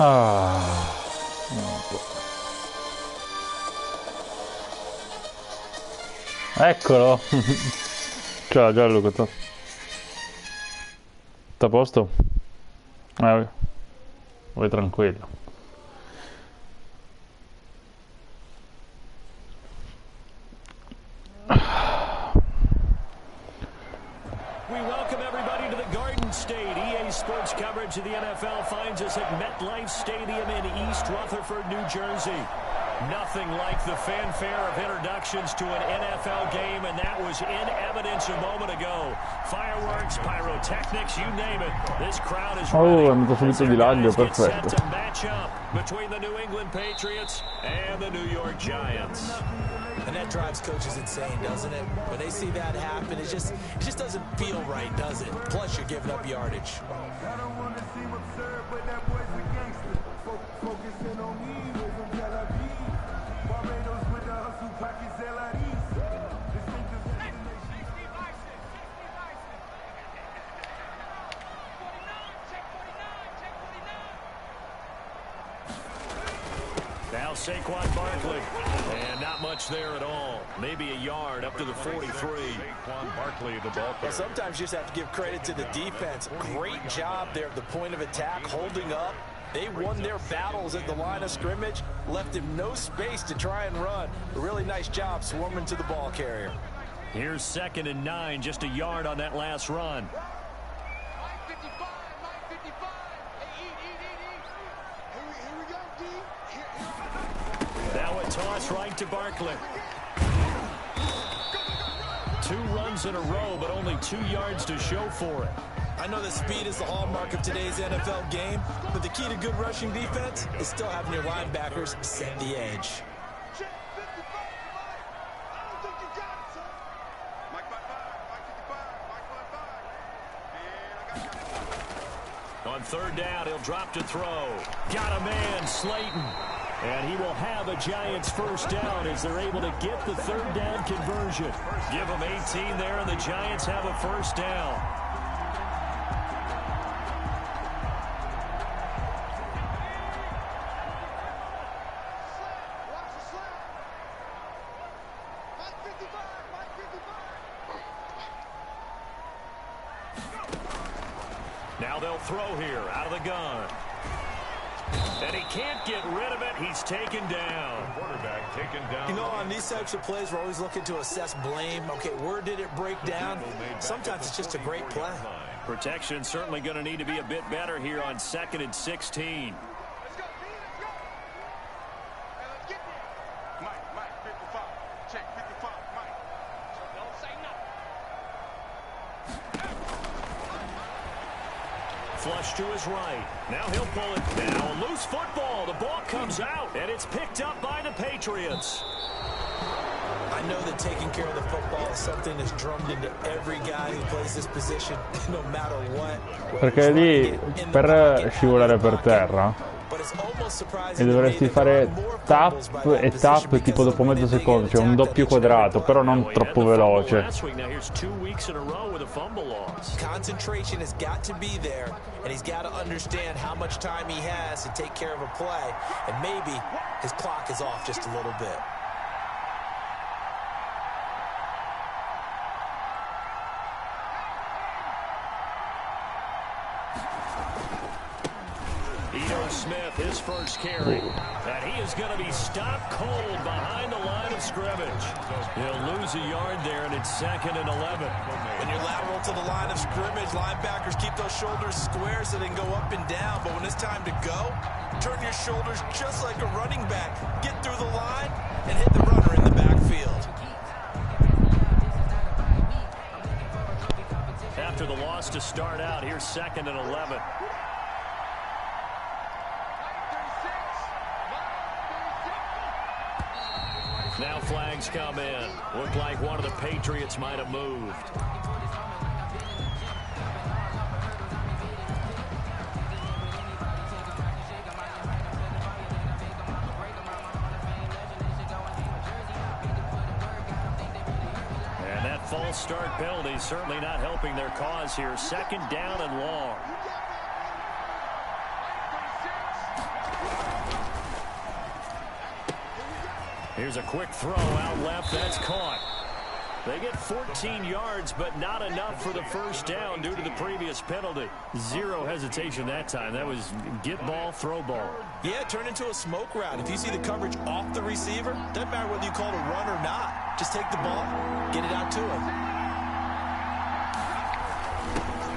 Ah. Eccolo. Ciao Gianluca, tutto a posto? Vai tranquillo. We welcome everybody to the Garden State. EA Sports coverage of the NFL finds us at MetLife Stadium in East Rutherford, New Jersey. Nothing like the fanfare of introductions to an NFL game, and that was in evidence a moment ago. Fireworks, pyrotechnics, you name it. This crowd is ready. Oh, hanno finito di laglio, Set perfetto. to match up between the New England Patriots and the New York Giants. And that drives coaches insane, doesn't it? When they see that happen, it just doesn't feel right, does it? Plus, you're giving up yardage. I don't want to seem absurd, but that boy's a gangster. Focusing on me, with some Tel Aviv. Barbados with the hustle, pockets LREs. Distinctive destination. Now Saquon Barkley, and not much there at all. Maybe a yard up to the 43. Saquon Barkley, the ball player. Well, sometimes you just have to give credit to the defense. Great job there at the point of attack, holding up. They won their battles at the line of scrimmage, left him no space to try and run. A really nice job swarming to the ball carrier. Here's 2nd and 9, just a yard on that last run. Now a toss right to Barkley. 2 runs in a row, but only 2 yards to show for it. I know that speed is the hallmark of today's NFL game, but the key to good rushing defense is still having your linebackers set the edge. On 3rd down, he'll drop to throw. Got a man, Slayton. And he will have a Giants first down as they're able to get the 3rd down conversion. Give them 18 there, and the Giants have a first down. Now they'll throw here out of the gun. And he can't get rid of it. He's taken down. Quarterback taken down. You know, on these types of plays, we're always looking to assess blame. Okay, where did it break down? Sometimes it's just a great play. Protection certainly going to need to be a bit better here on 2nd and 16. Flush to his right. Now he'll pull it. Now a loose football. The ball comes out, and it's picked up by the Patriots. I know that taking care of the football is something that's drummed into every guy who plays this position, no matter what. Perché lì per scivolare per terra e dovresti fare tap e tap tipo dopo mezzo secondo, cioè un doppio quadrato, però non troppo veloce. Concentration has got to be there, and he's got to understand how much time he has to take care of a play, and maybe his clock is off just a little bit. Smith, his first carry, and he is going to be stopped cold behind the line of scrimmage. He'll lose a yard there, and it's 2nd and 11. When you're lateral to the line of scrimmage, linebackers keep those shoulders square so they can go up and down, but when it's time to go, turn your shoulders just like a running back. Get through the line and hit the runner in the backfield. After the loss to start out, here's 2nd and 11. Now flags come in. Looked like one of the Patriots might have moved. And that false start penalty certainly not helping their cause here. 2nd down and long. Here's a quick throw out left. That's caught. They get 14 yards, but not enough for the first down due to the previous penalty. Zero hesitation that time. That was get ball, throw ball. Yeah, turn into a smoke route. If you see the coverage off the receiver, doesn't matter whether you call it a run or not. Just take the ball, get it out to him.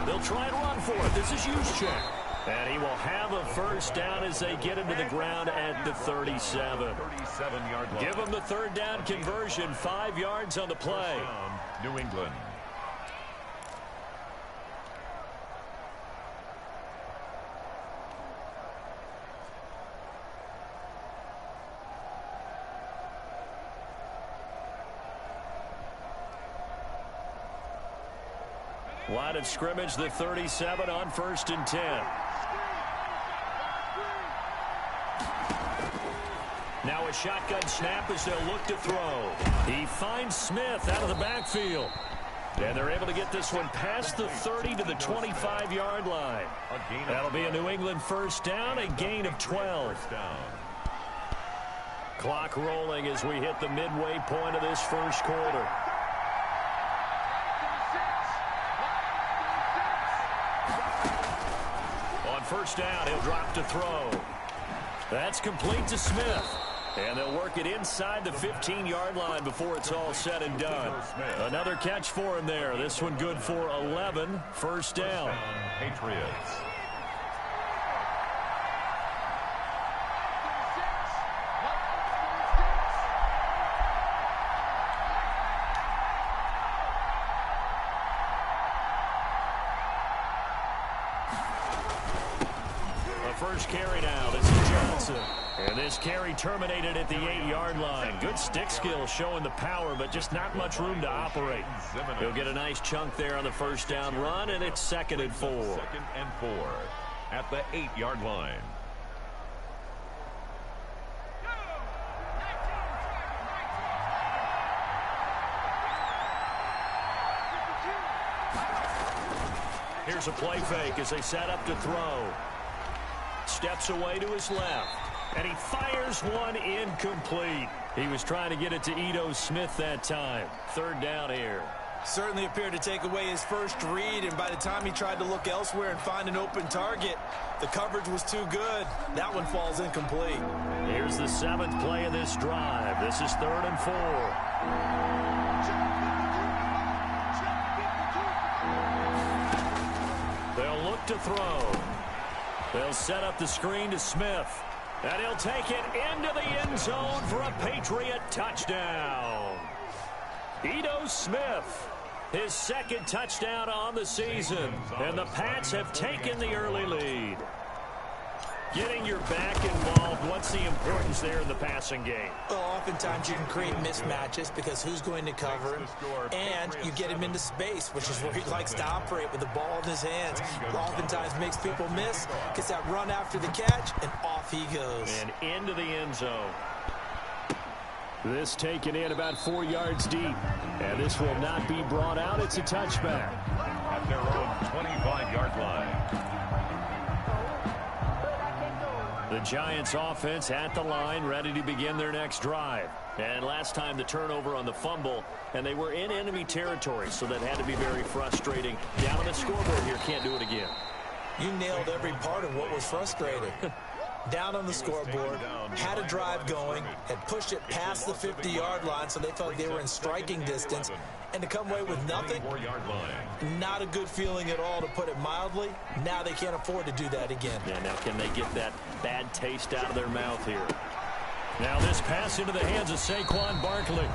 They'll try and run for it. This is Juszczyk. And he will have a first down as they get into the ground at the 37. 37-yard line. Give them the third down conversion. 5 yards on the play. New England. Line of scrimmage, the 37 on 1st and 10. Now a shotgun snap as they'll look to throw. He finds Smith out of the backfield. And they're able to get this one past the 30 to the 25-yard line. That'll be a New England first down, a gain of 12. Clock rolling as we hit the midway point of this first quarter. On first down, he'll drop to throw. That's complete to Smith. And they'll work it inside the 15-yard line before it's all said and done. Another catch for him there. This one good for 11. First down. Patriots. First carry now. This is Johnson. And this carry terminated at the 8-yard line. Good stick skill showing the power, but just not much room to operate. He'll get a nice chunk there on the first down run, and it's 2nd and 4. 2nd and 4 at the 8-yard line. Here's a play fake as they set up to throw. Steps away to his left, and he fires one incomplete. He was trying to get it to Ito Smith that time. Third down here. Certainly appeared to take away his first read, and by the time he tried to look elsewhere and find an open target, the coverage was too good. That one falls incomplete. Here's the 7th play of this drive. This is 3rd and 4. They'll look to throw. They'll set up the screen to Smith. And he'll take it into the end zone for a Patriot touchdown. Ito Smith, his 2nd touchdown on the season. And the Pats have taken the early lead. Getting your back involved, what's the importance there in the passing game? Well, oftentimes you can create mismatches because who's going to cover him, and you get him into space, which is where he likes to operate with the ball in his hands. Oftentimes makes people miss, gets that run after the catch, and off he goes. And into the end zone. This taken in about 4 yards deep, and this will not be brought out. It's a touchback. At their own 25-yard line. The Giants offense at the line, ready to begin their next drive. And last time the turnover on the fumble, and they were in enemy territory, so that had to be very frustrating. Down on the scoreboard here, can't do it again. You nailed every part of what was frustrating. Down on the scoreboard, had a drive going, had pushed it past the 50-yard line, so they felt like they were in striking distance, and to come away with nothing, not a good feeling at all, to put it mildly. Now they can't afford to do that again. Yeah, now can they get that bad taste out of their mouth here? Now this pass into the hands of Saquon Barkley.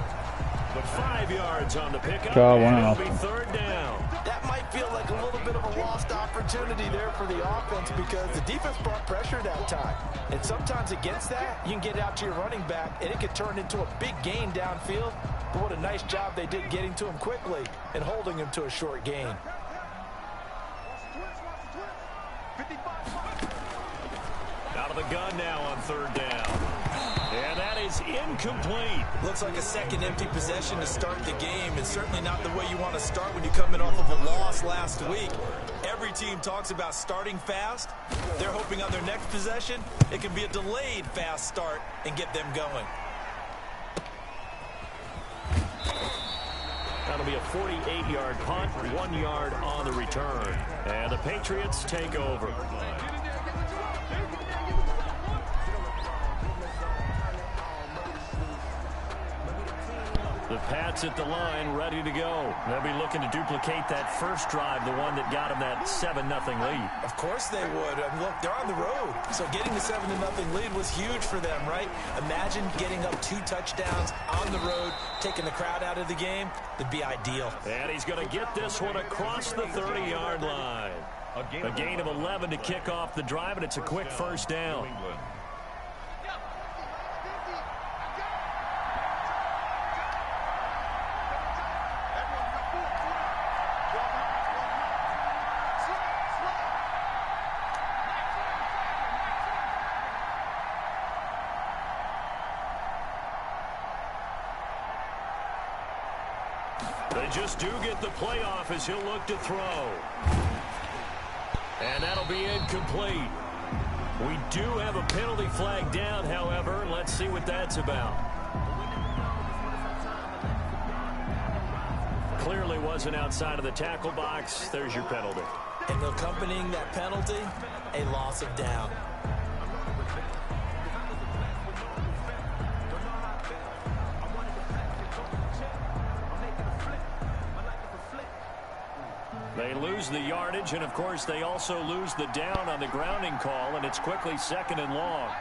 But 5 yards on the pickup, and it'll be 3rd down. That might feel like a little bit of a lost opportunity there for the offense, because the defense brought pressure that time. And sometimes against that, you can get out to your running back, and it could turn into a big gain downfield. But what a nice job they did getting to him quickly and holding him to a short gain. Out of the gun now on 3rd down. And that is incomplete. Looks like a second empty possession to start the game, and certainly not the way you want to start when you're coming off of a loss last week. Every team talks about starting fast. They're hoping on their next possession it can be a delayed fast start and get them going. That'll be a 48-yard punt, 1 yard on the return. And the Patriots take over. The Pats at the line, ready to go. They'll be looking to duplicate that first drive, the one that got them that 7-0 lead. Of course they would. I mean, look, they're on the road. So getting the 7-0 lead was huge for them, right? Imagine getting up 2 touchdowns on the road, taking the crowd out of the game. That'd be ideal. And he's going to get this one across the 30-yard line. A gain of 11 to kick off the drive, and it's a quick first down. They just do get the playoff as he'll look to throw. And that'll be incomplete. We do have a penalty flag down, however. Let's see what that's about. Clearly wasn't outside of the tackle box. There's your penalty. And accompanying that penalty, a loss of down. They lose the yardage, and of course they also lose the down on the grounding call, and it's quickly 2nd and long.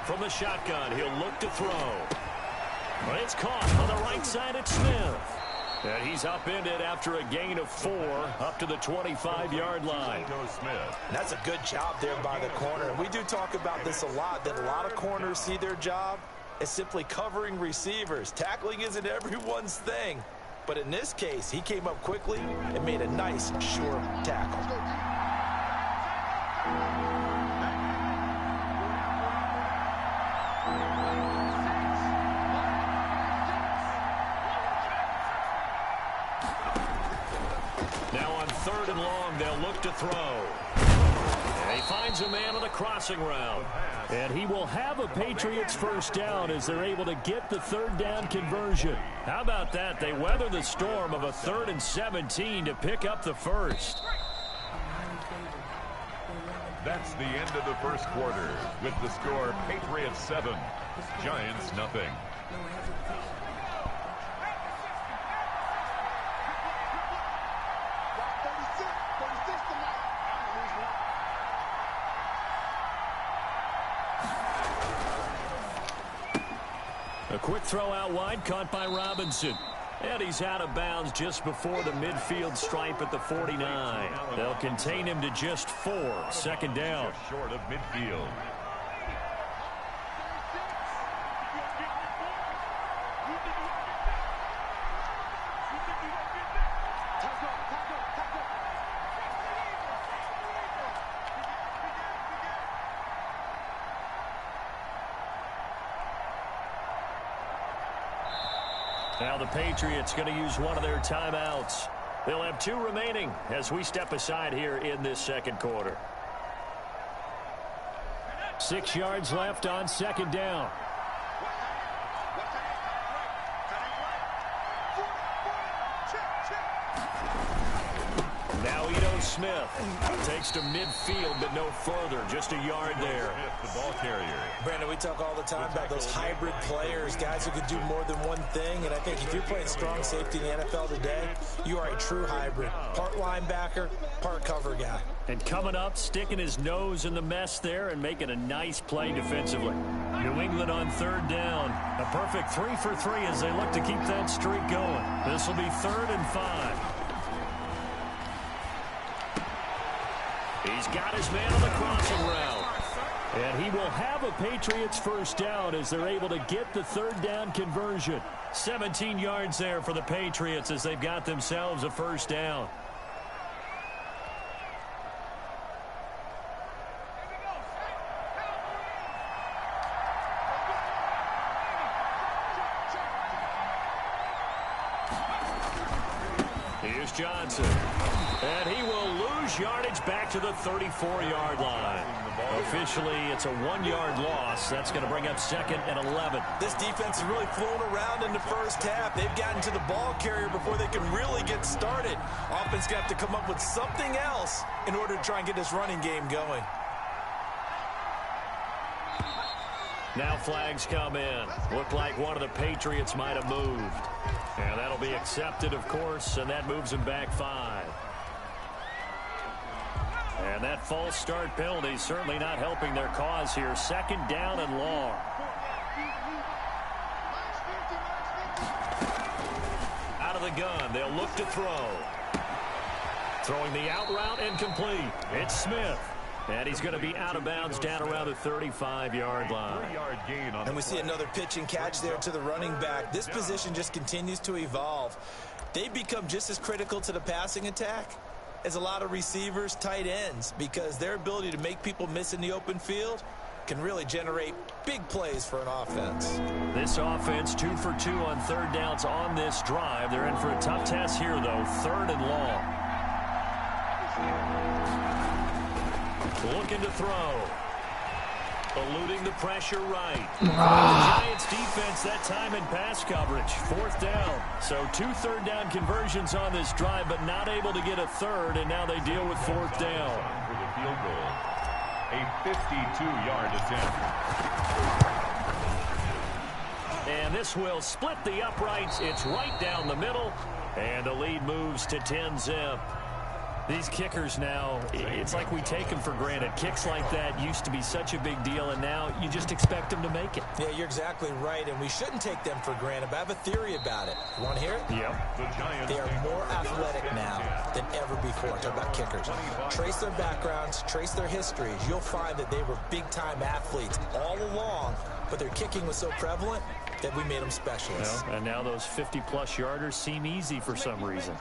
From the shotgun, he'll look to throw. But it's caught on the right side at Smith. And he's upended after a gain of 4 up to the 25-yard line. And that's a good job there by the corner. And we do talk about this a lot, that a lot of corners see their job as simply covering receivers. Tackling isn't everyone's thing. But in this case, he came up quickly and made a nice, sure tackle. Now on 3rd and long, they'll look to throw. And he finds a man on the crossing route. And he will have a Patriots first down as they're able to get the 3rd down conversion. How about that? They weather the storm of a 3rd and 17 to pick up the first. That's the end of the first quarter with the score Patriots 7, Giants nothing. A quick throw out wide, caught by Robinson. And he's out of bounds just before the midfield stripe at the 49. They'll contain him to just 4, 2nd down. Just short of midfield. Now the Patriots going to use one of their timeouts. They'll have 2 remaining as we step aside here in this 2nd quarter. 6 yards left on 2nd down. Now Smith takes to midfield, but no further. Just a yard there. The ball carrier. Brandon, we talk all the time about those hybrid players, guys who can do more than one thing. And I think if you're playing strong safety in the NFL today, you are a true hybrid. Part linebacker, part cover guy. And coming up, sticking his nose in the mess there and making a nice play defensively. New England on 3rd down. A perfect 3 for 3 as they look to keep that streak going. This will be 3rd and 5. He's got his man on the crossing route. And he will have a Patriots first down as they're able to get the 3rd down conversion. 17 yards there for the Patriots as they've got themselves a first down. Here's Johnson. And he will lose lose yardage back to the 34-yard line. Officially, it's a 1-yard loss. That's going to bring up 2nd and 11. This defense has really flown around in the first half. They've gotten to the ball carrier before they can really get started. Offense going to have to come up with something else in order to try and get this running game going. Now flags come in. Looked like one of the Patriots might have moved. And that'll be accepted, of course, and that moves him back 5. And that false start penalty certainly not helping their cause here. 2nd down and long. Out of the gun, they'll look to throw. Throwing the out route incomplete. It's Smith. And he's going to be out of bounds down around the 35-yard line. And we see another pitch and catch there to the running back. This position just continues to evolve. They become just as critical to the passing attack as a lot of receivers, tight ends, because their ability to make people miss in the open field can really generate big plays for an offense. This offense 2 for 2 on 3rd downs on this drive. They're in for a tough test here, though. 3rd and long. Looking to throw. Eluding the pressure right. The Giants defense that time in pass coverage. 4th down. So 2 3rd down conversions on this drive, but not able to get a 3rd, and now they deal with 4th down. For the field goal. A 52-yard attempt. And this will split the uprights. It's right down the middle, and the lead moves to 10-zip. These kickers now, it's like we take them for granted. Kicks like that used to be such a big deal, and now you just expect them to make it. Yeah, you're exactly right, and we shouldn't take them for granted, but I have a theory about it. You want to hear it? Yep. They are more athletic now than ever before. Talk about kickers. Trace their backgrounds, trace their histories. You'll find that they were big-time athletes all along, but their kicking was so prevalent that we made them specialists. And now those 50-plus yarders seem easy for some reason.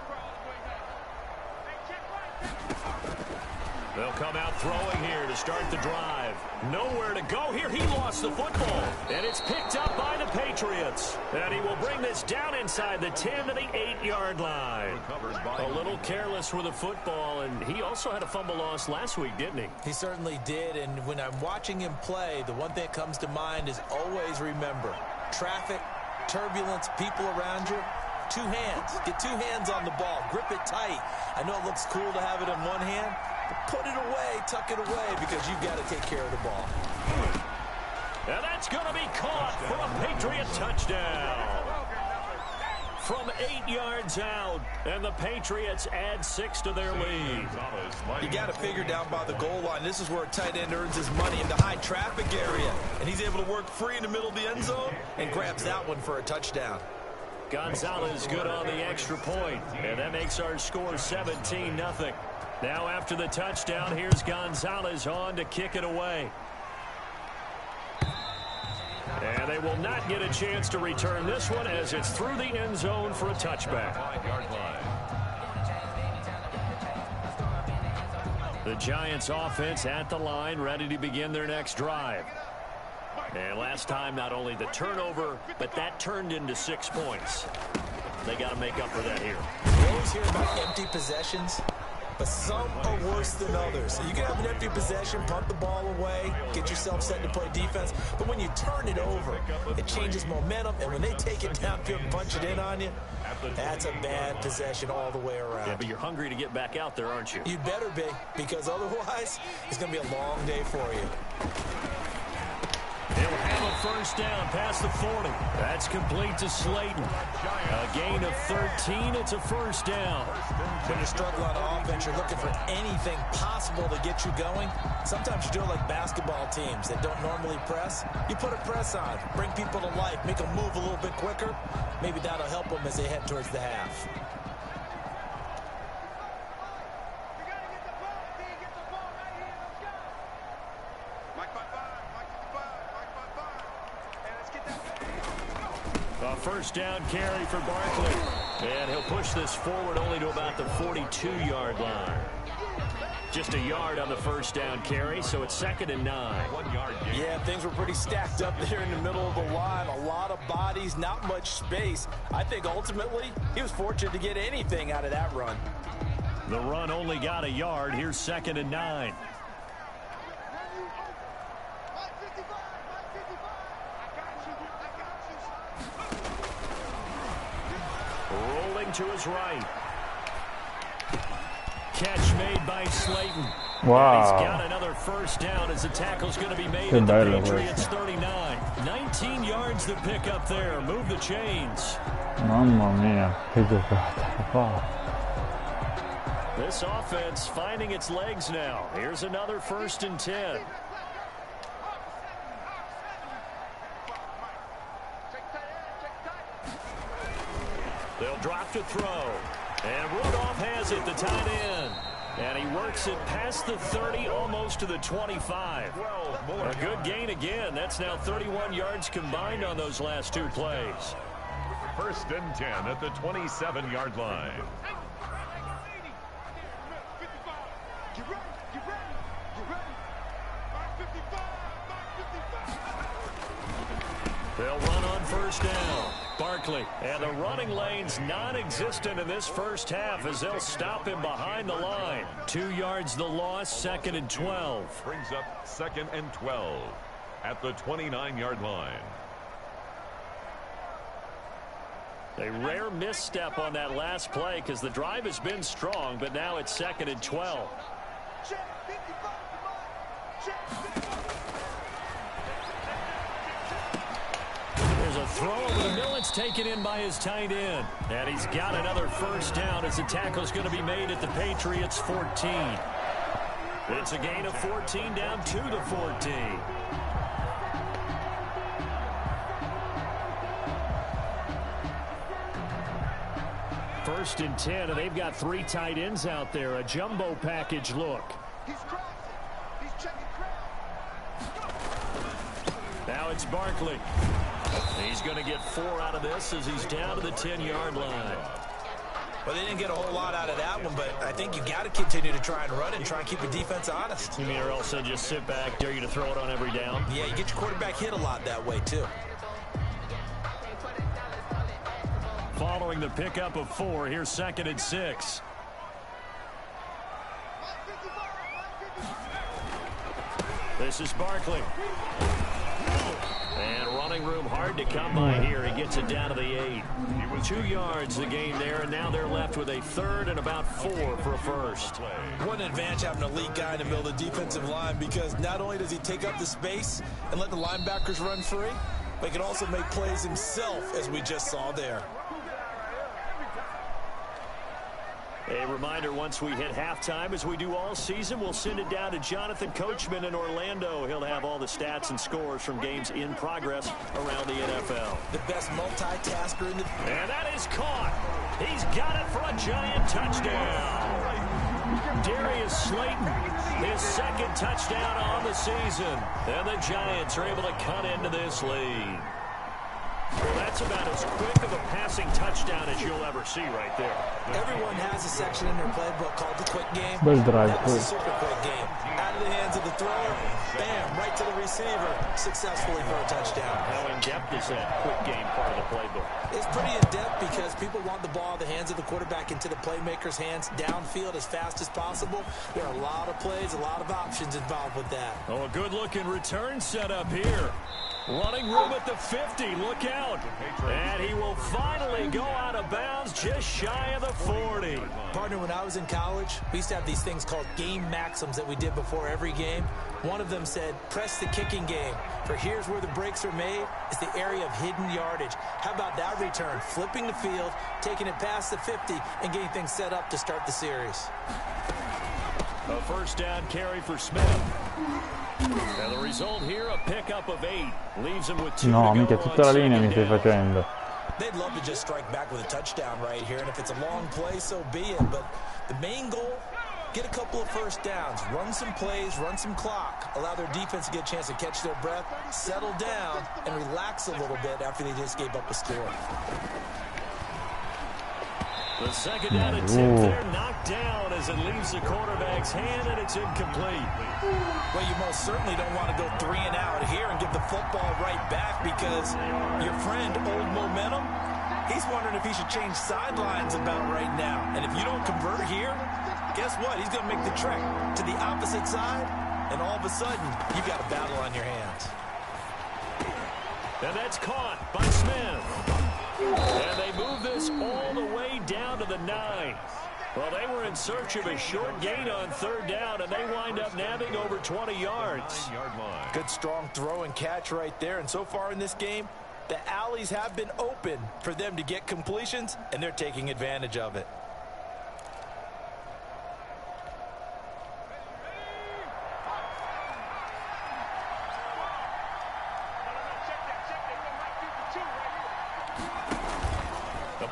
They'll come out throwing here to start the drive. Nowhere to go here. He lost the football. And it's picked up by the Patriots. And he will bring this down inside the 10 to the 8-yard line. A little careless with the football, and he also had a fumble loss last week, didn't he? He certainly did, and when I'm watching him play, the one thing that comes to mind is always remember, traffic, turbulence, people around you, 2 hands. Get 2 hands on the ball. Grip it tight. I know it looks cool to have it in one hand, but put it away, tuck it away, because you've got to take care of the ball. And that's going to be caught for a Patriot touchdown. From 8 yards out, and the Patriots add 6 to their lead. You got to figure down by the goal line. This is where a tight end earns his money in the high traffic area, and he's able to work free in the middle of the end zone and grabs that one for a touchdown. Gonzalez good on the extra point, and that makes our score 17-0. Now after the touchdown, here's Gonzalez on to kick it away. And they will not get a chance to return this one as it's through the end zone for a touchback. The Giants offense at the line, ready to begin their next drive. And last time, not only the turnover, but that turned into 6 points. They got to make up for that here. You always hear about empty possessions, but some are worse than others. So you can have an empty possession, punt the ball away, get yourself set to play defense. But when you turn it over, it changes momentum. And when they take it downfield and punch it in on you, that's a bad possession all the way around. Yeah, but you're hungry to get back out there, aren't you? You better be, because otherwise, it's going to be a long day for you. They'll have a first down past the 40. That's complete to Slayton. A gain of 13. It's a first down. When you struggle on offense, you're looking for anything possible to get you going. Sometimes you do it like basketball teams that don't normally press. You put a press on, bring people to life, make them move a little bit quicker. Maybe that'll help them as they head towards the half. A first down carry for Barkley. And he'll push this forward only to about the 42-yard line. Just a yard on the first down carry, so it's 2nd and 9. 1 yard gain. Yeah, things were pretty stacked up there in the middle of the line. A lot of bodies, not much space. I think ultimately he was fortunate to get anything out of that run. The run only got a yard. Here's 2nd and 9. Rolling to his right. Catch made by Slayton. Wow. He's got another first down as the tackle's going to be made at the Patriots 39. 19 yards to pick up there. Move the chains. Mamma mia, che giocata. Wow. This offense finding its legs now. Here's another 1st and 10. They'll drop to throw. And Rudolph has it, the tight end. And he works it past the 30, almost to the 25. A good gain again. That's now 31 yards combined on those last 2 plays. 1st and 10 at the 27-yard line. They'll run on 1st down. Barkley, and the running lane's non-existent in this first half as they'll stop him behind the line. 2 yards the loss, 2nd and 12. Brings up 2nd and 12 at the 29-yard line. A rare misstep on that last play because the drive has been strong, but now it's 2nd and 12. There's a throw over the middle. It's taken in by his tight end. And he's got another first down as the tackle's going to be made at the Patriots 14. It's a gain of 14 down to the 14. First and 10, and they've got 3 tight ends out there. A jumbo package look. Now it's Barkley. He's going to get 4 out of this as he's down to the 10-yard line. Well, they didn't get a whole lot out of that one, but I think you got to continue to try and run and try and keep your defense honest. You mean or else they just sit back, dare you to throw it on every down? Yeah, you get your quarterback hit a lot that way, too. Following the pickup of 4, here's 2nd and 6. This is Barkley. And running room hard to come by here. He gets it down to the 8. 2 yards the gain there, and now they're left with a 3rd and about 4 for a first. What an advantage having an elite guy in the middle of the defensive line, because not only does he take up the space and let the linebackers run free, but he can also make plays himself, as we just saw there. A reminder, once we hit halftime, as we do all season, we'll send it down to Jonathan Coachman in Orlando. He'll have all the stats and scores from games in progress around the NFL. The best multitasker in the... And that is caught. He's got it for a Giant touchdown. Darius Slayton, his 2nd touchdown on the season. And the Giants are able to cut into this lead. Well, that's about as quick of a passing touchdown as you'll ever see right there. Everyone has a section in their playbook called the quick game. Bel drive. That was a super quick game. Out of the hands of the thrower, bam, right to the receiver, successfully for a touchdown. How in-depth is that quick game part of the playbook? It's pretty in-depth because people want the ball in the hands of the quarterback into the playmaker's hands downfield as fast as possible. There are a lot of plays, a lot of options involved with that. Oh, a good-looking return setup here. Running room at the 50. Look out. And he will finally go out of bounds just shy of the 40. Partner, when I was in college, we used to have these things called game maxims that we did before every game. One of them said, press the kicking game. For here's where the breaks are made. It's the area of hidden yardage. How about that return? Flipping the field, taking it past the 50, and getting things set up to start the series. A first down carry for Smith. And the result here, a pickup of 8. Leaves him with 2 No, to mica go tutta la linea mi stai facendo. They'd love to just strike back with a touchdown right here, and if it's a long play, so be it. But the main goal, get a couple of first downs, run some plays, run some clock, allow their defense to get a chance to catch their breath, settle down, and relax a little bit after they just gave up a score. The 2nd down attempt there knocked down as it leaves the quarterback's hand, and it's incomplete. Well, you most certainly don't want to go 3 and out here and give the football right back, because your friend, Old Momentum, he's wondering if he should change sidelines about right now. And if you don't convert here, guess what? He's going to make the trek to the opposite side, and all of a sudden, you've got a battle on your hands. And that's caught by Smith. And they move this all the way down to the 9. Well, they were in search of a short gain on 3rd down, and they wind up nabbing over 20 yards. Good strong throw and catch right there. And so far in this game, the alleys have been open for them to get completions, and they're taking advantage of it.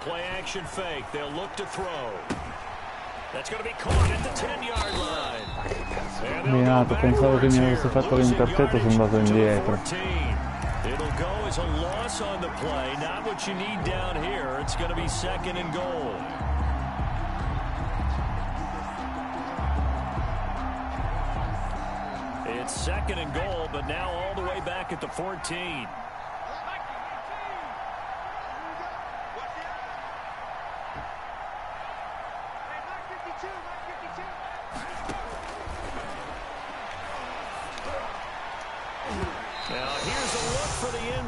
Play action fake. They'll look to throw. That's going to be caught at the 10-yard line. Minato, pensavo che mi avesse fatto l'intercetto, sono andato indietro. It'll go as a loss on the play. Not what you need down here. It's going to be 2nd and goal. It's 2nd and goal, but now all the way back at the 14.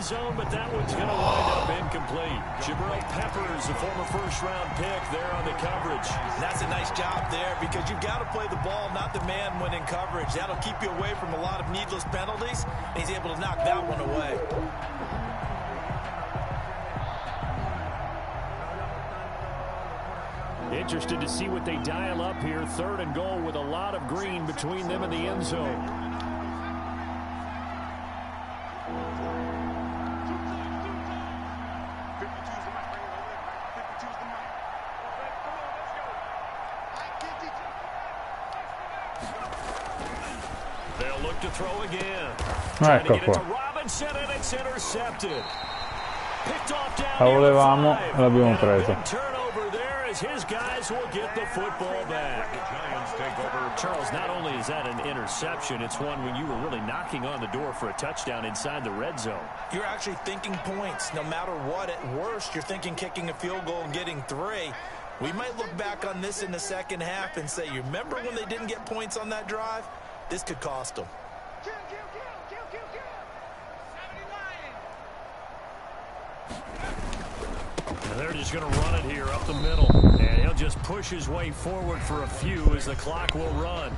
Zone, but that one's going to wind up incomplete. Jabril Peppers, a former first-round pick, there on the coverage. That's a nice job there because you've got to play the ball, not the man when in coverage. That'll keep you away from a lot of needless penalties, and he's able to knock that one away. Interested to see what they dial up here. 3rd and goal with a lot of green between them and the end zone. To throw again. Ecco qua. La volevamo e l'abbiamo presa. His guys will get the football back. Charles, not only is that an interception, it's one when you were really knocking on the door for a touchdown inside the red zone. You're actually thinking points. No matter what, at worst, you're thinking kicking a field goal and getting 3. We might look back on this in the second half and say, you remember when they didn't get points on that drive? This could cost them. They're just going to run it here up the middle. And he'll just push his way forward for a few as the clock will run.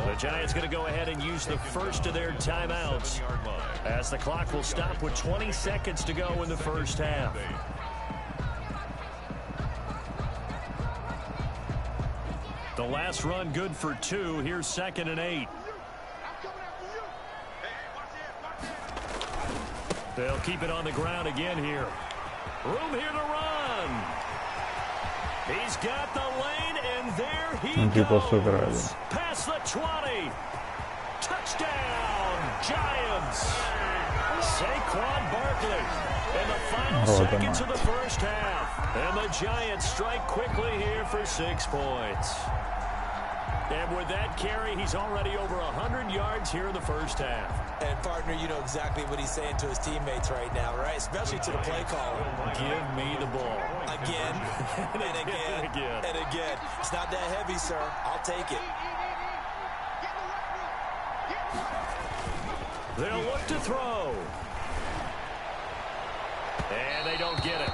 The Giants going to go ahead and use the first of their timeouts as the clock will stop with 20 seconds to go in the first half. The last run good for 2. Here's 2nd and 8. They'll keep it on the ground again here. Room here to run. He's got the lane, and there he goes. Past the 20. Touchdown, Giants. Saquon Barkley in the final seconds of the first half. And the Giants strike quickly here for 6 points. And with that carry, he's already over 100 yards here in the first half. And, partner, you know exactly what he's saying to his teammates right now, right? Especially to the play caller. Give me the ball. Again, and again, and again. It's not that heavy, sir. I'll take it. They'll look to throw. And they don't get it.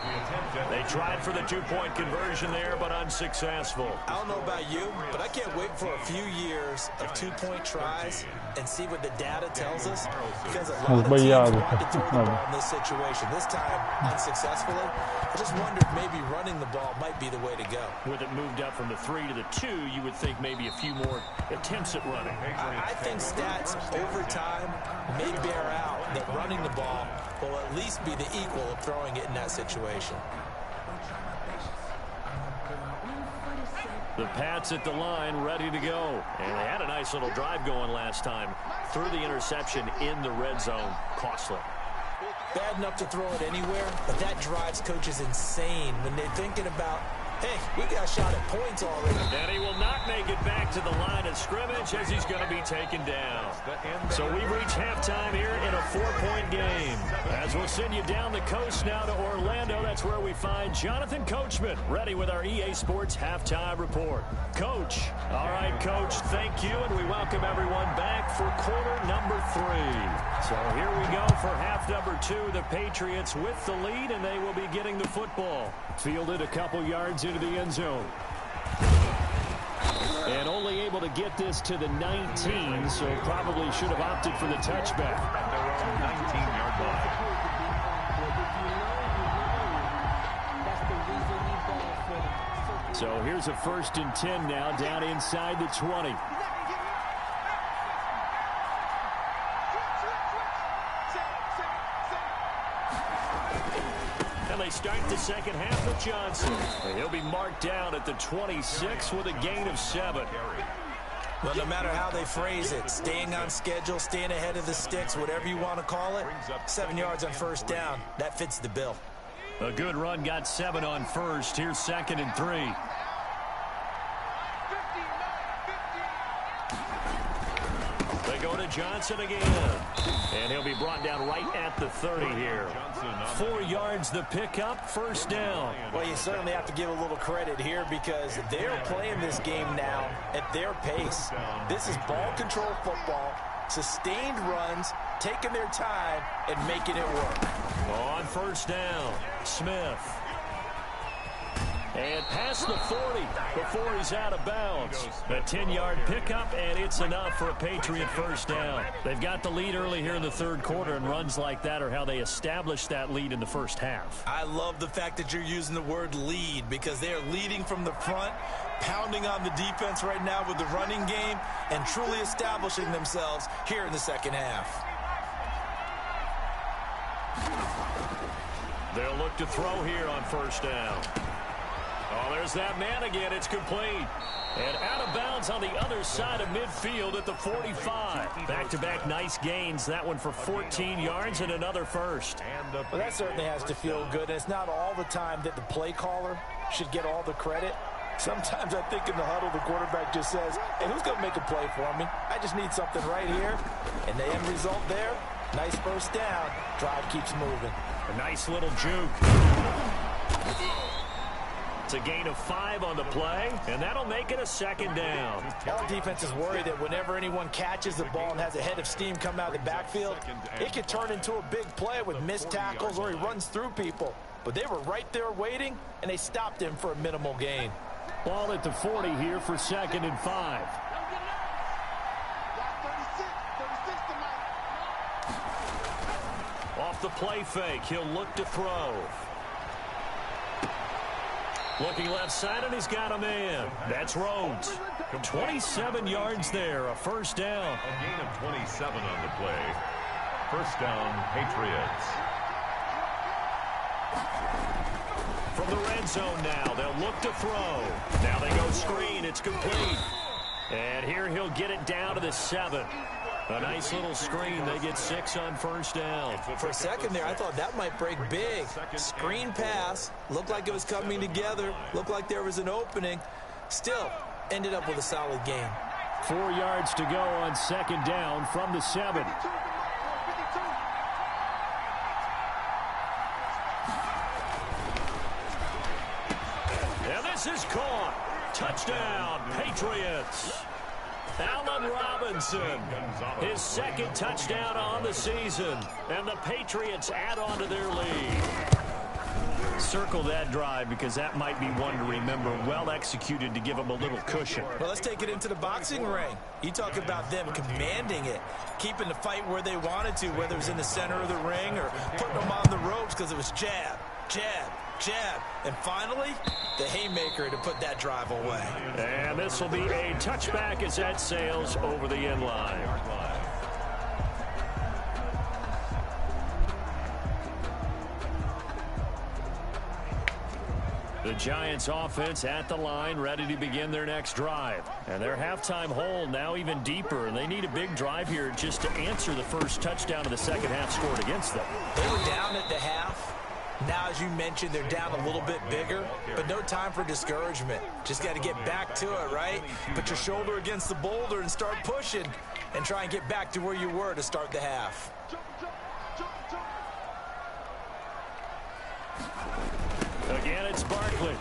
They tried for the 2-point conversion there, but unsuccessful. I don't know about you, but I can't wait for a few years of 2-point tries and see what the data tells us. Because a lot of teams want to throw the ball in this situation. This time, unsuccessfully. I just wondered maybe running the ball might be the way to go. With it moved up from the 3 to the 2, you would think maybe a few more attempts at running. I think stats over time may bear out that running the ball will at least be the equal of throwing it in that situation. The Pats at the line, ready to go. And they had a nice little drive going last time. Threw the interception in the red zone. Costly. Bad enough to throw it anywhere, but that drives coaches insane when they're thinking about Hey, we got shot at points already. And he will not make it back to the line of scrimmage as he's going to be taken down. So we've reached halftime here in a 4-point game. As we'll send you down the coast now to Orlando, that's where we find Jonathan Coachman ready with our EA Sports halftime report. Coach. All right, Coach, thank you, and we welcome everyone back for quarter number 3. So here we go for half number 2. The Patriots with the lead, and they will be getting the football. Fielded a couple yards into the end zone. And only able to get this to the 19, so probably should have opted for the touchback. At their own 19-yard line. So here's a 1st and 10 now, down inside the 20. And they start the second half with Johnson. And he'll be marked down at the 26 with a gain of 7. Well, no matter how they phrase it, staying on schedule, staying ahead of the sticks, whatever you want to call it, 7 yards on 1st down, that fits the bill. A good run, got 7 on 1st. Here's 2nd and 3. They go to Johnson again. And he'll be brought down right at the 30 here. 4 yards the pickup, 1st down. Well, you certainly have to give a little credit here because they're playing this game now at their pace. This is ball control football, sustained runs, taking their time, and making it work. On 1st down, Smith. And past the 40 before he's out of bounds. A 10-yard pickup, and it's enough for a Patriot 1st down. They've got the lead early here in the 3rd quarter, and runs like that are how they establish that lead in the 1st half. I love the fact that you're using the word lead because they are leading from the front, pounding on the defense right now with the running game, and truly establishing themselves here in the 2nd half. They'll look to throw here on 1st down. Oh, there's that man again. It's complete. And out of bounds on the other side of midfield at the 45. Back-to-back nice gains. That one for 14 yards and another 1st. Well, that certainly has to feel good. And it's not all the time that the play caller should get all the credit. Sometimes I think in the huddle, the quarterback just says, hey, who's going to make a play for me? I just need something right here. And the end result there, nice 1st down. Drive keeps moving. A nice little juke. It's a gain of 5 on the play, and that'll make it a 2nd down. All defense is worried that whenever anyone catches the ball and has a head of steam coming out of the backfield, it could turn into a big play with missed tackles or he runs through people. But they were right there waiting, and they stopped him for a minimal gain. Ball at the 40 here for 2nd and 5. Off the play fake, he'll look to throw. Looking left side, and he's got a man. That's Rhodes. 27 yards there, a 1st down. A gain of 27 on the play. 1st down, Patriots. From the red zone now, they'll look to throw. Now they go screen, it's complete. And here he'll get it down to the 7. A nice little screen. They get 6 on 1st down. For a second there, I thought that might break big. Screen pass. Looked like it was coming together. Looked like there was an opening. Still, ended up with a solid gain. 4 yards to go on 2nd down from the 7. And this is caught. Touchdown, Patriots. Allen Robinson, his 2nd touchdown on the season, and the Patriots add on to their lead. Circle that drive because that might be one to remember. Well executed to give them a little cushion. Well, let's take it into the boxing ring. You talk about them commanding it, keeping the fight where they wanted to, whether it was in the center of the ring or putting them on the ropes because it was jab, jab, jab, and finally, the haymaker to put that drive away. And this will be a touchback as that sails over the end line. The Giants offense at the line, ready to begin their next drive. And their halftime hole now even deeper, and they need a big drive here just to answer the first touchdown of the second half scored against them. They were down at the half. Now, as you mentioned, they're down a little bit bigger, but no time for discouragement. Just got to get back to it, right? Put your shoulder against the boulder and start pushing and try and get back to where you were to start the half. Again, it's Barkley.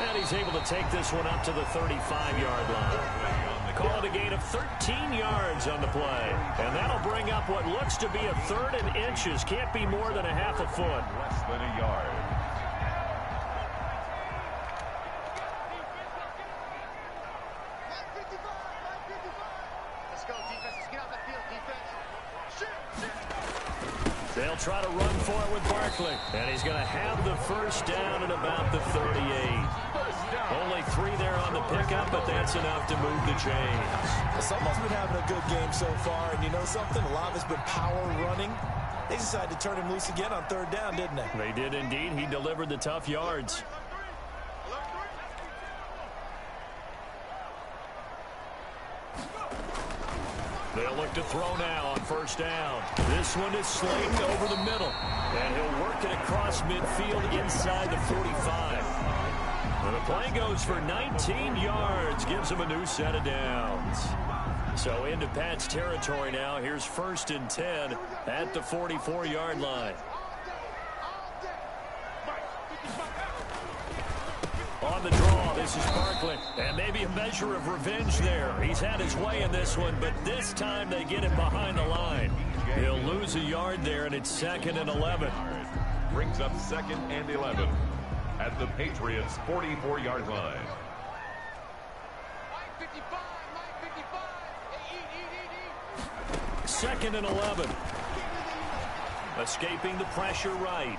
And he's able to take this one up to the 35-yard line. Call it a gain of 13 yards on the play. And that'll bring up what looks to be a 3rd and inches. Can't be more than a half a foot. Less than a yard. Let's go, defense. Let's get out that field, defense. They'll try to run for it with Barkley. And he's going to have the first down at about the 38. Only 3 there on the pickup, but that's enough to move the chains. Someone's been having a good game so far, and you know something? A lot of it's been power running. They decided to turn him loose again on 3rd down, didn't they? They did indeed. He delivered the tough yards. They'll look to throw now on 1st down. This one is Slayton over the middle. And he'll work it across midfield inside the 45. And the play goes for 19 yards. Gives him a new set of downs. So into Pat's territory now. Here's 1st and 10 at the 44-yard line. On the draw, this is Barkley. And maybe a measure of revenge there. He's had his way in this one, but this time they get him behind the line. He'll lose a yard there, and it's 2nd and 11. Brings up 2nd and 11 at the Patriots' 44-yard line. 2nd and 11. Escaping the pressure right.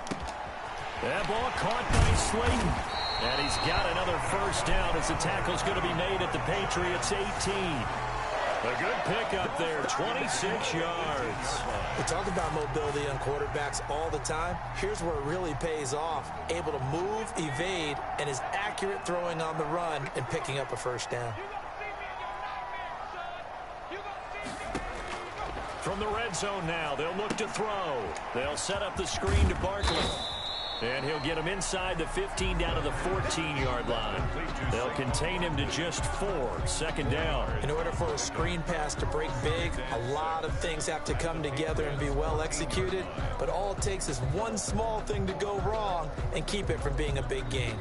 That ball caught by Slayton. And he's got another first down as the tackle's going to be made at the Patriots' 18. A good pickup there, 26 yards. We talk about mobility on quarterbacks all the time. Here's where it really pays off. Able to move, evade, and is accurate throwing on the run and picking up a first down. From the red zone now, they'll look to throw. They'll set up the screen to Barkley. And he'll get him inside the 15 down to the 14-yard line. They'll contain him to just 4. 2nd down. In order for a screen pass to break big, a lot of things have to come together and be well executed. But all it takes is one small thing to go wrong and keep it from being a big gain.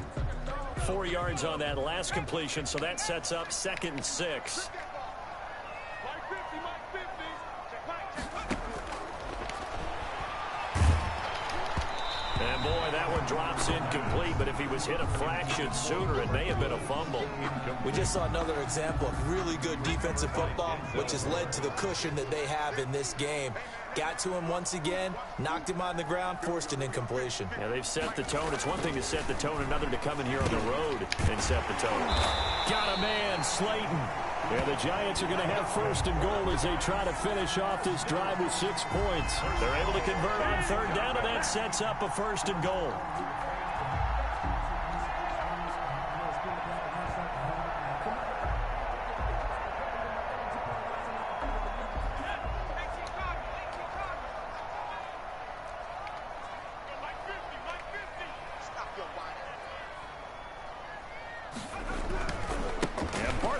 4 yards on that last completion, so that sets up 2nd and 6. And boy, that one drops incomplete, but if he was hit a fraction sooner, it may have been a fumble. We just saw another example of really good defensive football, which has led to the cushion that they have in this game. Got to him once again, knocked him on the ground, forced an incompletion. Yeah, they've set the tone. It's one thing to set the tone, another to come in here on the road and set the tone. Got a man, Slayton. Yeah, the Giants are going to have 1st and goal as they try to finish off this drive with 6 points. They're able to convert on 3rd down, and that sets up a 1st and goal.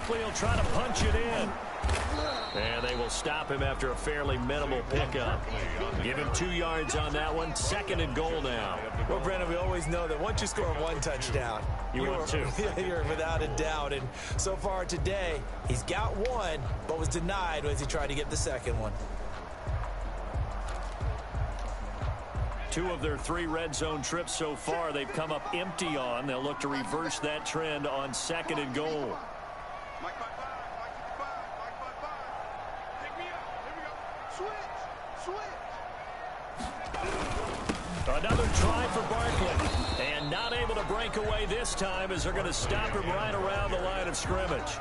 He'll try to punch it in. And they will stop him after a fairly minimal pickup. Give him 2 yards on that one. 2nd and goal now. Well, Brandon, we always know that once you score 1 touchdown, you want 2. You're without a doubt. And so far today, he's got 1, but was denied as he tried to get the 2nd one. 2 of their 3 red zone trips so far, they've come up empty on. They'll look to reverse that trend on 2nd and goal. Another try for Barkley. And not able to break away this time as they're going to stop him right around the line of scrimmage.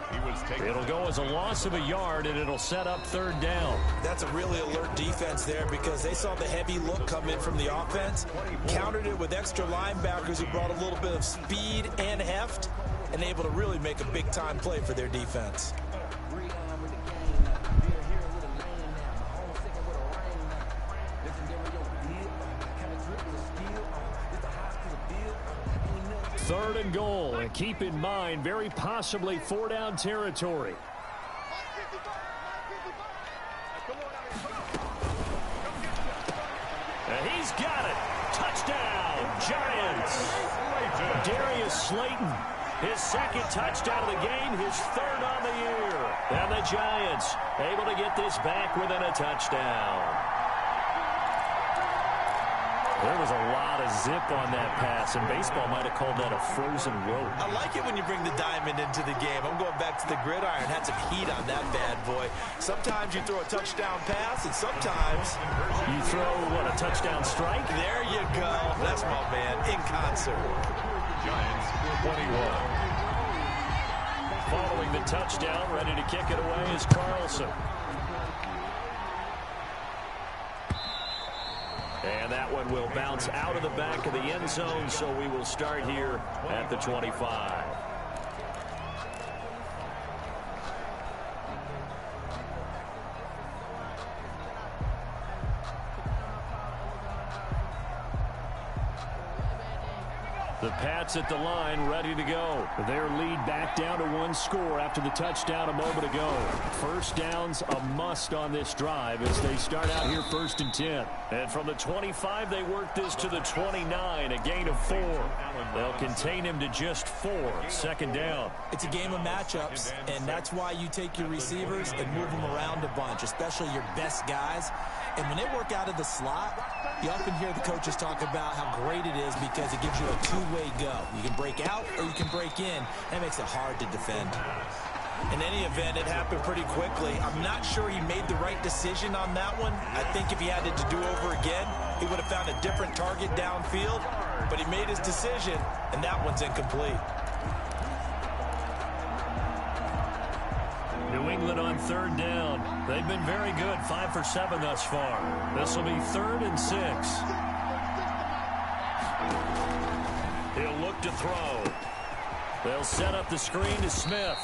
It'll go as a loss of a yard, and it'll set up 3rd down. That's a really alert defense there because they saw the heavy look come in from the offense, countered it with extra linebackers who brought a little bit of speed and heft, and able to really make a big-time play for their defense. 3rd and goal. And keep in mind, very possibly 4-down territory. And he's got it. Touchdown, Giants. Darius Slayton, his 2nd touchdown of the game, his 3rd on the year. And the Giants able to get this back within a touchdown. There was a lot of zip on that pass, and baseball might have called that a frozen rope. I like it when you bring the diamond into the game. I'm going back to the gridiron. Had some heat on that bad boy. Sometimes you throw a touchdown pass, and sometimes you throw, what, a touchdown strike? There you go. That's my man, in concert. Giants 21. Following the touchdown, ready to kick it away is Carlson. And that one will bounce out of the back of the end zone, so we will start here at the 25. The Pats at the line, ready to go. Their lead back down to 1 score after the touchdown a moment ago. First down's a must on this drive as they start out here 1st and 10. And from the 25, they work this to the 29, a gain of 4. They'll contain him to just 4, 2nd down. It's a game of matchups, and that's why you take your receivers and move them around a bunch, especially your best guys. And when they work out of the slot, you often hear the coaches talk about how great it is because it gives you a two-way go. You can break out or you can break in. That makes it hard to defend. In any event, it happened pretty quickly. I'm not sure he made the right decision on that one. I think if he had it to do over again, he would have found a different target downfield. But he made his decision, and that one's incomplete. New England on 3rd down. They've been very good, 5 for 7 thus far. This will be 3rd and 6. He'll look to throw. They'll set up the screen to Smith.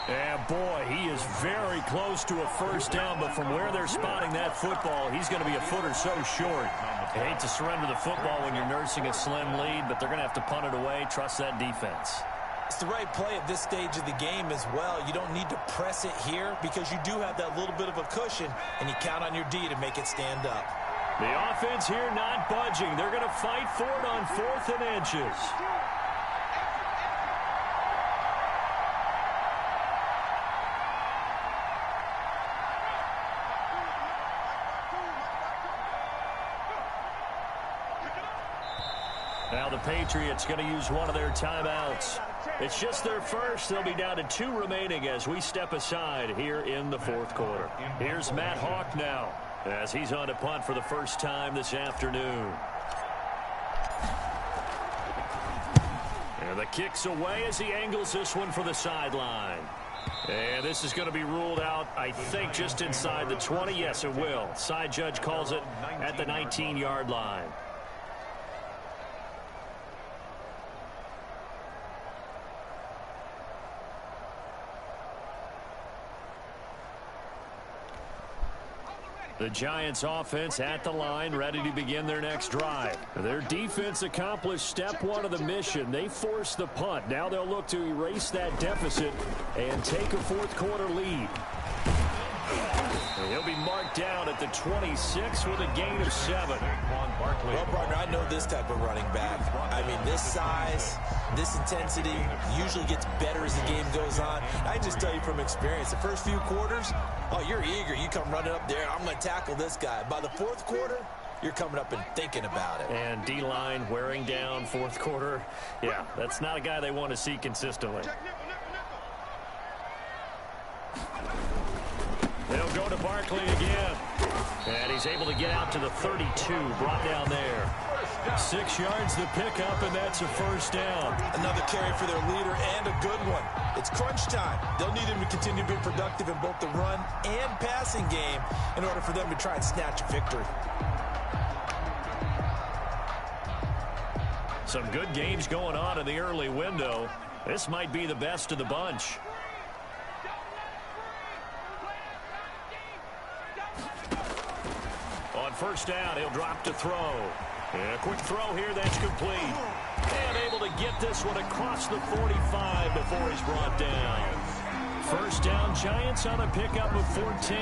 And boy, he is very close to a 1st down, but from where they're spotting that football, he's going to be a foot or so short. I hate to surrender the football when you're nursing a slim lead, but they're going to have to punt it away. Trust that defense. It's the right play at this stage of the game as well. You don't need to press it here because you do have that little bit of a cushion, and you count on your D to make it stand up. The offense here not budging. They're going to fight for it on 4th and inches. Now the Patriots going to use one of their timeouts. It's just their first. They'll be down to 2 remaining as we step aside here in the 4th quarter. Here's Matt Hawk now as he's on to punt for the first time this afternoon. And the kick's away as he angles this one for the sideline. And this is going to be ruled out, I think, just inside the 20. Yes, it will. Side judge calls it at the 19-yard line. The Giants offense at the line, ready to begin their next drive. Their defense accomplished step 1 of the mission. They forced the punt. Now they'll look to erase that deficit and take a 4th quarter lead. He'll be marked down at the 26 with a gain of 7. Well, partner, I know this type of running back. I mean, this size, this intensity usually gets better as the game goes on. I just tell you from experience, the first few quarters, oh, you're eager. You come running up there, I'm going to tackle this guy. By the 4th quarter, you're coming up and thinking about it. And D-line wearing down 4th quarter. Yeah, that's not a guy they want to see consistently. They'll go to Barkley again. And he's able to get out to the 32, brought down there. 6 yards the pickup, and that's a 1st down. Another carry for their leader and a good one. It's crunch time. They'll need him to continue to be productive in both the run and passing game in order for them to try and snatch a victory. Some good games going on in the early window. This might be the best of the bunch. On 1st down, he'll drop to throw. And a quick throw here, that's complete. And able to get this one across the 45 before he's brought down. First down, Giants on a pickup of 14.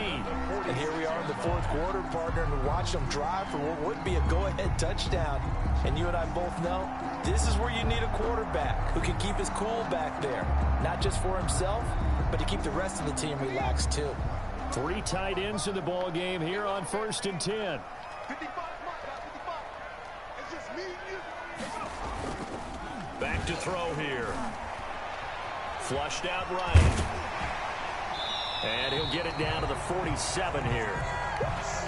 And here we are in the fourth quarter, partner, and watch them drive for what would be a go-ahead touchdown. And you and I both know this is where you need a quarterback who can keep his cool back there. Not just for himself, but to keep the rest of the team relaxed too. 3 tight ends in the ball game here on 1st and 10. 55, it's just me and you. Back to throw here. Flushed out right. And he'll get it down to the 47 here.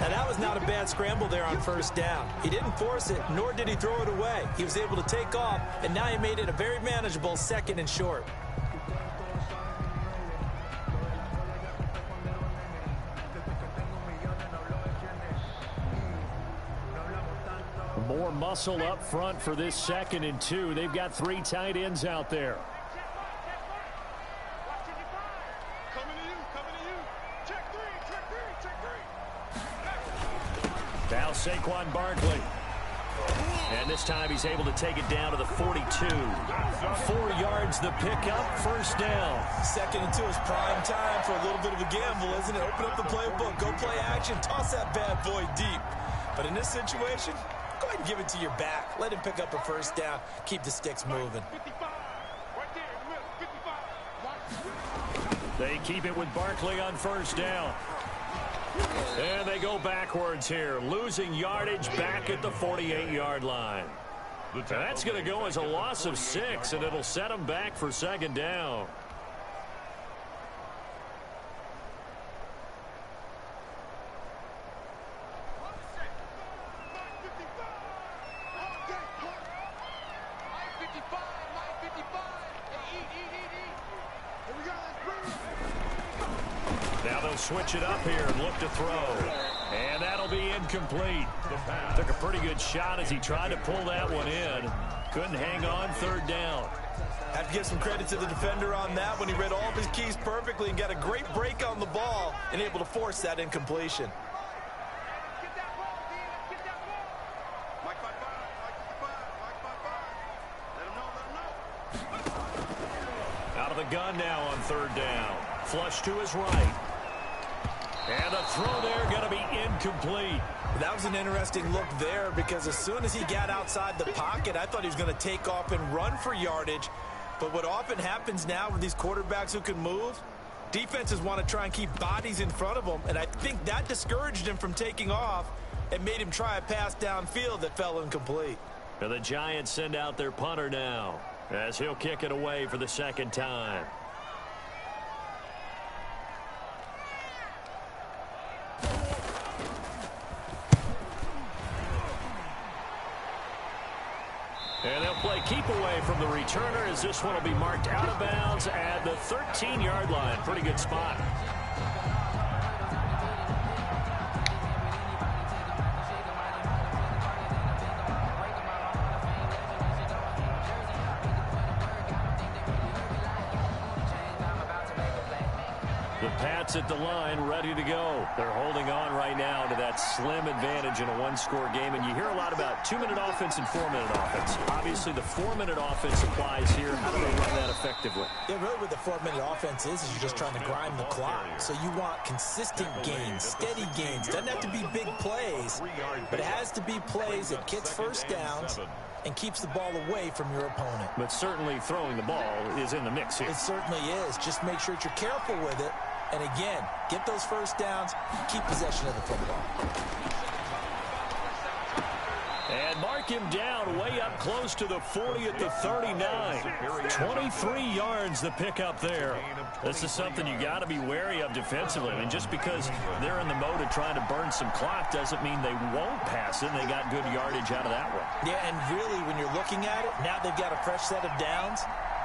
Now that was not a bad scramble there on first down. He didn't force it, nor did he throw it away. He was able to take off, and now he made it a very manageable 2nd and short. More muscle up front for this 2nd and 2. They've got 3 tight ends out there. Now Saquon Barkley. And this time he's able to take it down to the 42. 4 yards the pickup, first down. 2nd and 2 is prime time for a little bit of a gamble, isn't it? Open up the playbook, go play action, toss that bad boy deep. But in this situation, go ahead and give it to your back. Let him pick up a first down. Keep the sticks moving. They keep it with Barkley on first down. And they go backwards here, losing yardage back at the 48-yard line. That's going to go as a loss of 6, and it'll set them back for 2nd down. Now they'll switch it up here and look to throw. And that'll be incomplete. Took a pretty good shot as he tried to pull that one in. Couldn't hang on, 3rd down. Have to give some credit to the defender on that when he read all of his keys perfectly and got a great break on the ball and able to force that incompletion. Out of the gun now on 3rd down. Flush to his right. And the throw there going to be incomplete. That was an interesting look there because as soon as he got outside the pocket, I thought he was going to take off and run for yardage. But what often happens now with these quarterbacks who can move, defenses want to try and keep bodies in front of them. And I think that discouraged him from taking off and made him try a pass downfield that fell incomplete. And the Giants send out their punter now as he'll kick it away for the 2nd time. And they'll play keep away from the returner as this one will be marked out of bounds at the 13-yard line. Pretty good spot. The Pats at the line, ready to go. They're holding on right now to that slim advantage in a 1-score game. And you hear a lot about 2-minute offense and 4-minute offense. Obviously, the 4-minute offense applies here. How do they run that effectively? Yeah, really what the 4-minute offense is you're just trying to grind the clock. So you want consistent gains, steady gains. Doesn't have to be big plays, but it has to be plays that gets first downs and keeps the ball away from your opponent. But certainly throwing the ball is in the mix here. It certainly is. Just make sure that you're careful with it. And again, get those first downs, keep possession of the football. And mark him down way up close to the 40 at the 39. 23 yards the pickup there. This is something you got to be wary of defensively. I mean, just because they're in the mode of trying to burn some clock doesn't mean they won't pass it. They got good yardage out of that one. Yeah, and really, when you're looking at it, now they've got a fresh set of downs.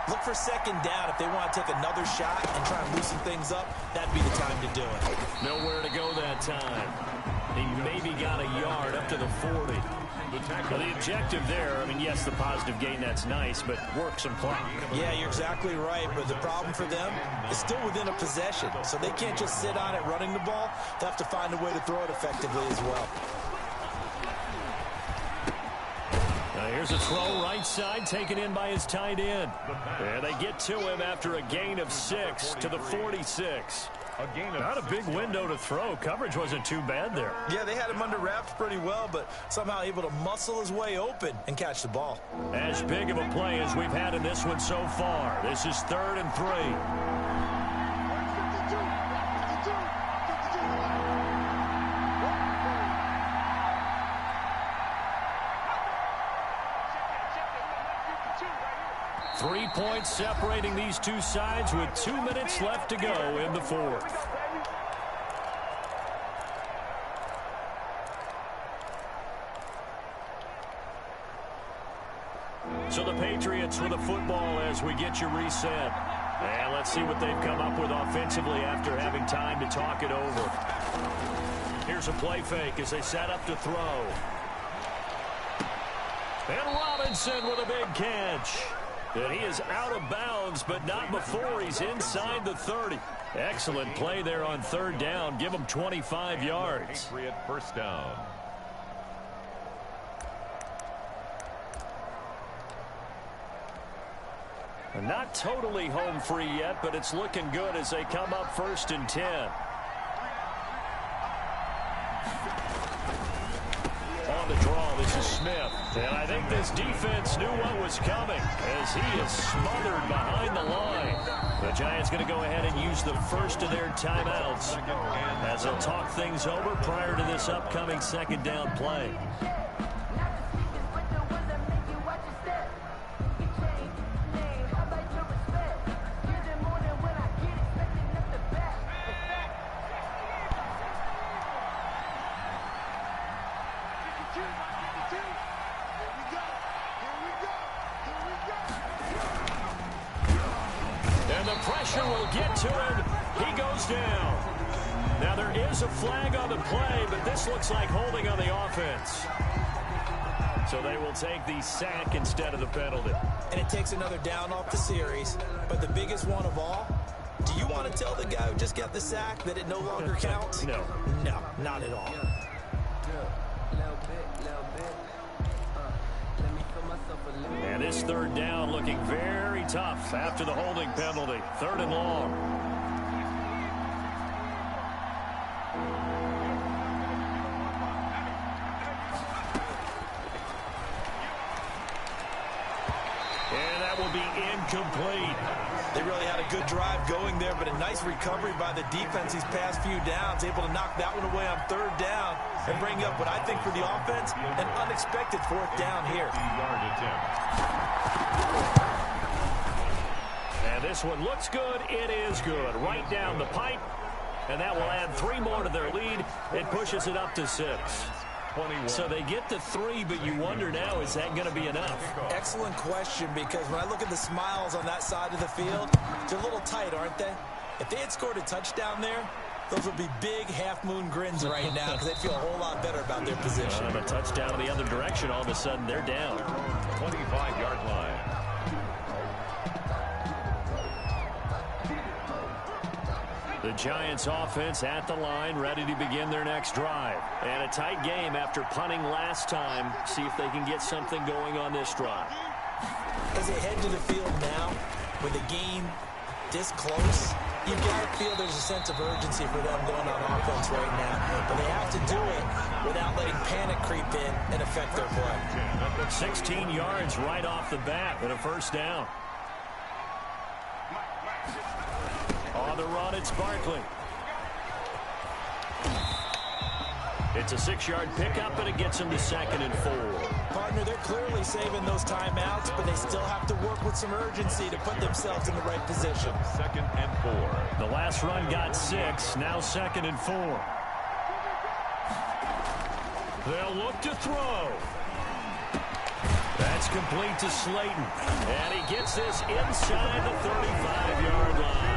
Look for 2nd down if they want to take another shot and try and loosen things up. That'd be the time to do it. Nowhere to go that time. He maybe got a yard up to the 40. Well, the objective there, I mean, yes, the positive gain, that's nice, but work some clock. Yeah, you're exactly right, but the problem for them is still within a possession, so they can't just sit on it running the ball. They have to find a way to throw it effectively as well. Here's a throw right side, taken in by his tight end. And they get to him after a gain of 6 to the 46. Not a big window to throw. Coverage wasn't too bad there. Yeah, they had him under wraps pretty well, but somehow able to muscle his way open and catch the ball. As big of a play as we've had in this one so far. This is 3rd and 3. 3 points separating these two sides with 2 minutes left to go in the 4th. So the Patriots with a football as we get you reset. And let's see what they've come up with offensively after having time to talk it over. Here's a play fake as they set up to throw. And Robinson with a big catch. And he is out of bounds, but not before he's inside the 30. Excellent play there on 3rd down. Give him 25 yards. Patriot first down. Not totally home free yet, but it's looking good as they come up 1st and 10. On the draw, this is Smith. And I think this defense knew what was coming as he is smothered behind the line. The Giants going to go ahead and use the first of their timeouts as they'll talk things over prior to this upcoming 2nd down play. Pressure will get to him. He goes down. Now there is a flag on the play, but this looks like holding on the offense. So they will take the sack instead of the penalty. And it takes another down off the series. But the biggest one of all, do you want to tell the guy who just got the sack that it no longer counts? No. No, not at all. And this 3rd down looking very tough after the holding penalty. 3rd and long. And that will be incomplete. They really had a good drive going there, but a nice recovery by the defense these past few downs, able to knock that one away on 3rd down and bring up what I think for the offense, an unexpected 4th down here. Yard attempt. And this one looks good. It is good. Right down the pipe. And that will add 3 more to their lead. It pushes it up to 6. 21. So they get to 3, but you wonder now, is that going to be enough? Excellent question, because when I look at the smiles on that side of the field, they're a little tight, aren't they? If they had scored a touchdown there, those would be big half-moon grins right now because they'd feel a whole lot better about their position. A touchdown in the other direction, all of a sudden they're down. 25-yard line. The Giants offense at the line, ready to begin their next drive. And a tight game after punting last time. See if they can get something going on this drive. As they head to the field now, with the game this close, you've got to feel there's a sense of urgency for them going on offense right now. But they have to do it without letting panic creep in and affect their play. 16 yards right off the bat and a 1st down. On the run, it's Barkley. It's a 6-yard pickup, and it gets him to 2nd and 4. Partner, they're clearly saving those timeouts, but they still have to work with some urgency to put themselves in the right position. 2nd and 4. The last run got 6, now 2nd and 4. They'll look to throw. That's complete to Slayton, and he gets this inside the 35-yard line.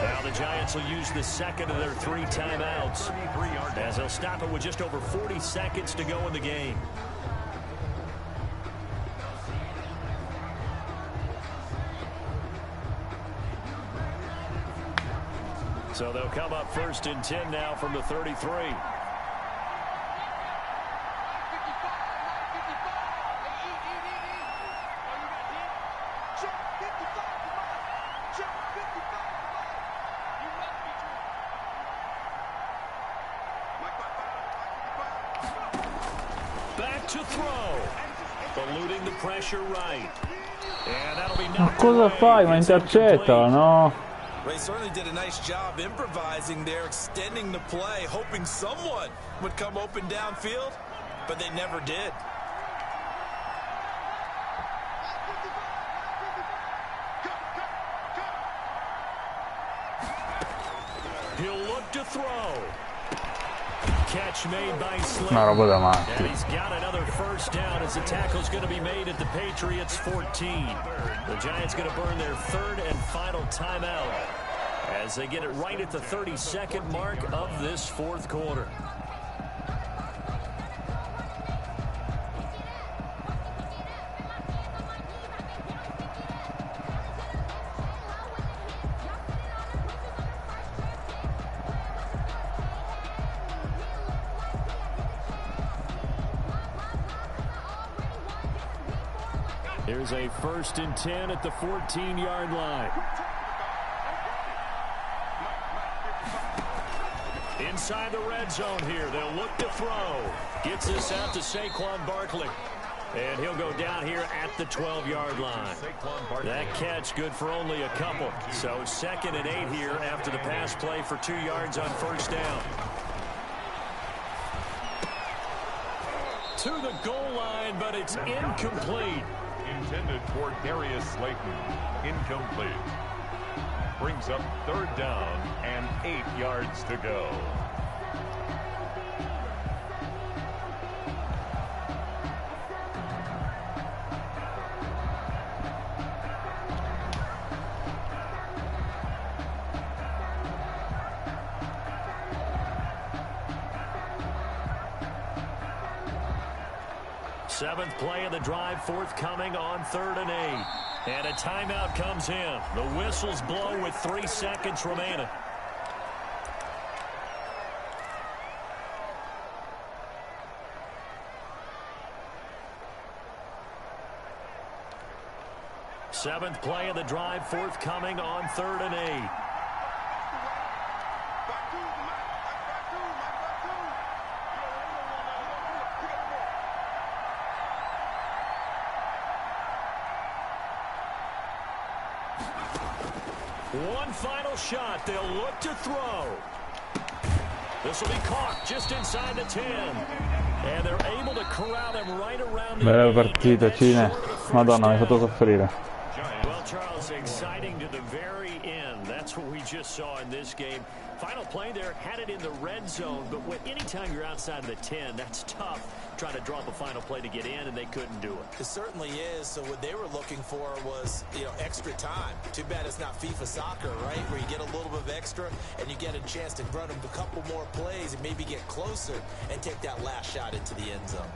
Now the Giants will use the 2nd of their 3 timeouts as they'll stop it with just over 40 seconds to go in the game. So they'll come up 1st and 10 now from the 33. Back to throw. Eluding the pressure right. And that'll be Ma cosa fai? Ma intercetta, no? They certainly did a nice job improvising there, extending the play, hoping someone would come open downfield, but they never did. He'll look to throw. Catch made by Slayton. Una roba da And matti. he's got another first down as the tackle's going to be made at the Patriots 14. The Giants going to burn their third and final timeout as they get it right at the 32nd mark of this fourth quarter. Here's a 1st and 10 at the 14-yard line. Inside the red zone here. They'll look to throw. Gets this out to Saquon Barkley. And he'll go down here at the 12-yard line. That catch good for only a couple. So 2nd and 8 here after the pass play for 2 yards on first down. To the goal line, but it's incomplete. Intended for Darius Slayton. Incomplete. Brings up 3rd down and 8 yards to go. Seventh play of the drive forthcoming on 3rd and 8. And a timeout comes in. The whistles blow with 3 seconds remaining. Seventh play of the drive forthcoming on 3rd and 8. One final shot. They'll look to throw. This will be caught just inside the 10. And they're able to corral him right around the Bella partita, Cine. Madonna, mi hai fatto soffrire. Well, Charles, exciting to the very end. That's what we just saw in this game. Final play there, had it in the red zone, but anytime you're outside of the 10, that's tough trying to drop a final play to get in, and they couldn't do it. It certainly is. So what they were looking for was, extra time. Too bad it's not FIFA soccer, right, where you get a little bit of extra and you get a chance to run a couple more plays and maybe get closer and take that last shot into the end zone.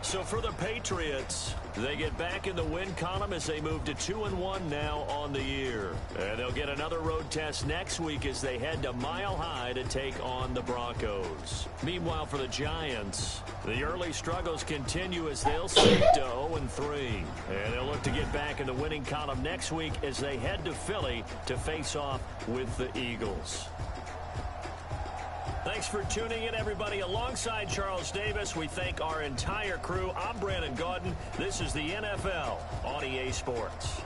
So for the Patriots, they get back in the win column as they move to 2-1 now on the year. And they'll get another road test next week as they head to Mile High to take on the Broncos. Meanwhile, for the Giants, the early struggles continue as they'll sink to 0-3. And they'll look to get back in the winning column next week as they head to Philly to face off with the Eagles. Thanks for tuning in, everybody. Alongside Charles Davis, we thank our entire crew. I'm Brandon Gaudin. This is the NFL on EA Sports.